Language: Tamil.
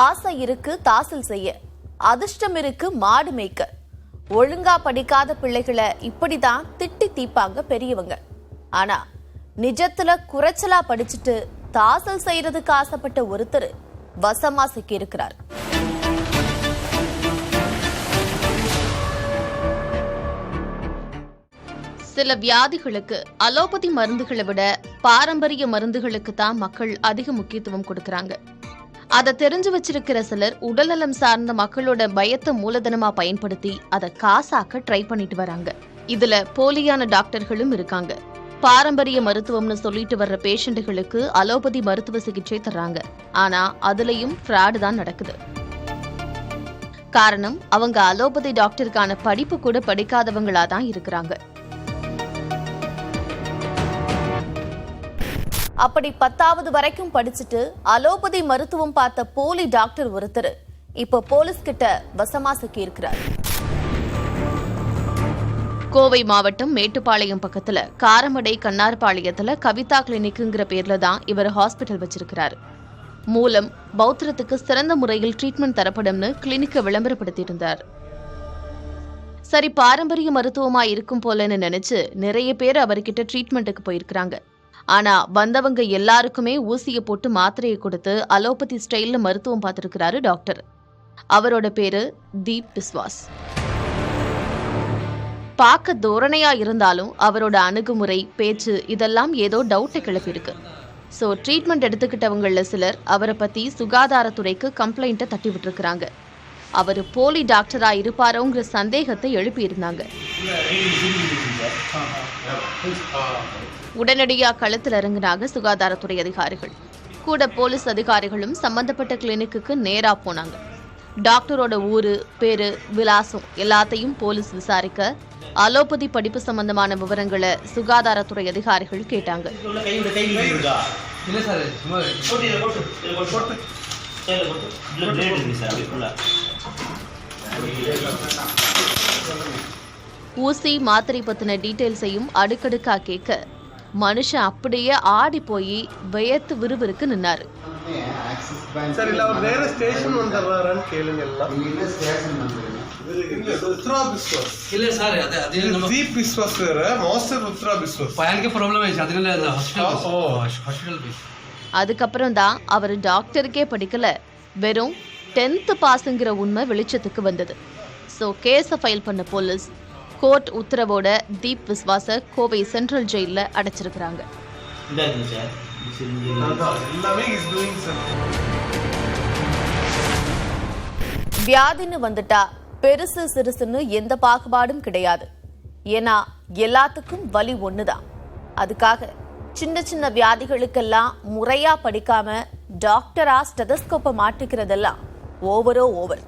ஆசை இருக்கு தாசில் செய்ய, அதிர்ஷ்டம் இருக்கு மாடு மேய்க்க. ஒழுங்கா படிக்காத பிள்ளைகளை இப்படிதான் திட்டி தீப்பாங்க பெரியவங்க. ஆனா நிஜத்துல குறைச்சலா படிச்சுட்டு தாசல் செய்யறதுக்கு ஆசைப்பட்ட ஒருத்தர் வசமா சிக்கி இருக்கிறார். சில வியாதிகளுக்கு அலோபதி மருந்துகளை விட பாரம்பரிய மருந்துகளுக்கு தான் மக்கள் அதிக முக்கியத்துவம் கொடுக்கறாங்க. அதை தெரிஞ்சு வச்சிருக்கிற சிலர் உடல்நலம் சார்ந்த மக்களோட பயத்தை மூலதனமா பயன்படுத்தி அதை காசாக்க ட்ரை பண்ணிட்டு வராங்க. இதுல போலியான டாக்டர்களும் இருக்காங்க. பாரம்பரிய மருத்துவம்னு சொல்லிட்டு வர்ற பேஷண்ட்டுகளுக்கு அலோபதி மருத்துவ சிகிச்சை தர்றாங்க. ஆனா அதுலயும் ஃப்ராடு தான் நடக்குது. காரணம், அவங்க அலோபதி டாக்டருக்கான படிப்பு கூட படிக்காதவங்களா தான் இருக்கிறாங்க. அப்படி 10வது வரைக்கும் படிச்சுட்டு அலோபதி மருத்துவம் பார்த்த போலி டாக்டர் ஒருத்தர் இப்ப போலீஸ் கிட்ட வசமா சிக்கி இருக்கிறார். கோவை மாவட்டம் மேட்டுப்பாளையம் பக்கத்துல காரமடை கண்ணார்பாளையத்துல கவிதா கிளினிக்குங்கிற பேர்ல தான் இவர் ஹாஸ்பிட்டல் வச்சிருக்கிறாரு. மூலம் பௌத்திரத்துக்கு சிறந்த முறையில் ட்ரீட்மெண்ட் தரப்படும்னு கிளினிக்கை விளம்பரப்படுத்தியிருந்தார். சரி, பாரம்பரிய மருத்துவமா இருக்கும் போலன்னு நினைச்சு நிறைய பேர் அவர்கிட்ட ட்ரீட்மெண்ட்டுக்கு போயிருக்கிறாங்க. ஆனா வந்தவங்க எல்லாருக்குமே ஊசியை போட்டு மாத்திரையை கொடுத்து அலோபதி ஸ்டைல்ல மருத்துவம் பார்த்திருக்கிறாரு டாக்டர். அவரோட பேரு தீப் பிஸ்வாஸ். பார்க்க தோரணையா இருந்தாலும் அவரோட அணுகுமுறை, பேச்சு இதெல்லாம் ஏதோ டவுட்டை கிளப்பியிருக்கு. ஸோ ட்ரீட்மெண்ட் எடுத்துக்கிட்டவங்கள சிலர் அவரை பத்தி சுகாதாரத்துறைக்கு கம்ப்ளைண்ட்டை தட்டி விட்டுருக்காங்க. அவர் போலி டாக்டரா இருப்பாரோங்கிற சந்தேகத்தை எழுப்பியிருந்தாங்க. உடனடியா களத்தில் இறங்கினாங்க சுகாதாரத்துறை அதிகாரிகள். கூட போலீஸ் அதிகாரிகளும் சம்பந்தப்பட்ட கிளினிக்கு நேரா போனாங்க. டாக்டரோட ஊரு, பேரு, விலாசம் எல்லாத்தையும் போலீஸ் விசாரிக்க அலோபதி படிப்பு சம்பந்தமான விவரங்களை சுகாதாரத்துறை அதிகாரிகள் கேட்டாங்க. ஊசி மாத்திரை பத்தின டீடைல்ஸையும் அடுக்கடுக்கா கேட்க மனுஷன் அப்படியே ஆடி போய் வியத்து விறுவிறுக்கு நின்னாரு. அதுக்கப்புறம் தான் அவர் டாக்டருக்கே படிக்கல, வெறும் 10th பாஸ்ங்கிற உண்மை வெளிச்சத்துக்கு வந்தது. ஸோ கேஸை ஃபைல் பண்ண போலீஸ் கோர்ட் உத்தரவோட தீப் விஸ்வாச கோவை சென்ட்ரல் ஜெயில அடைச்சிருக்கிறாங்க. வியாதின்னு வந்துட்டா பெருசு சிறுசுன்னு எந்த பாகுபாடும் கிடையாது. ஏன்னா எல்லாத்துக்கும் வலி ஒண்ணுதான். அதுக்காக சின்ன சின்ன வியாதிகளுக்கெல்லாம் முறையா படிக்காம டாக்டரா ஸ்டெதஸ்கோப்பை மாட்டிக்கிறதெல்லாம் ஓவர்.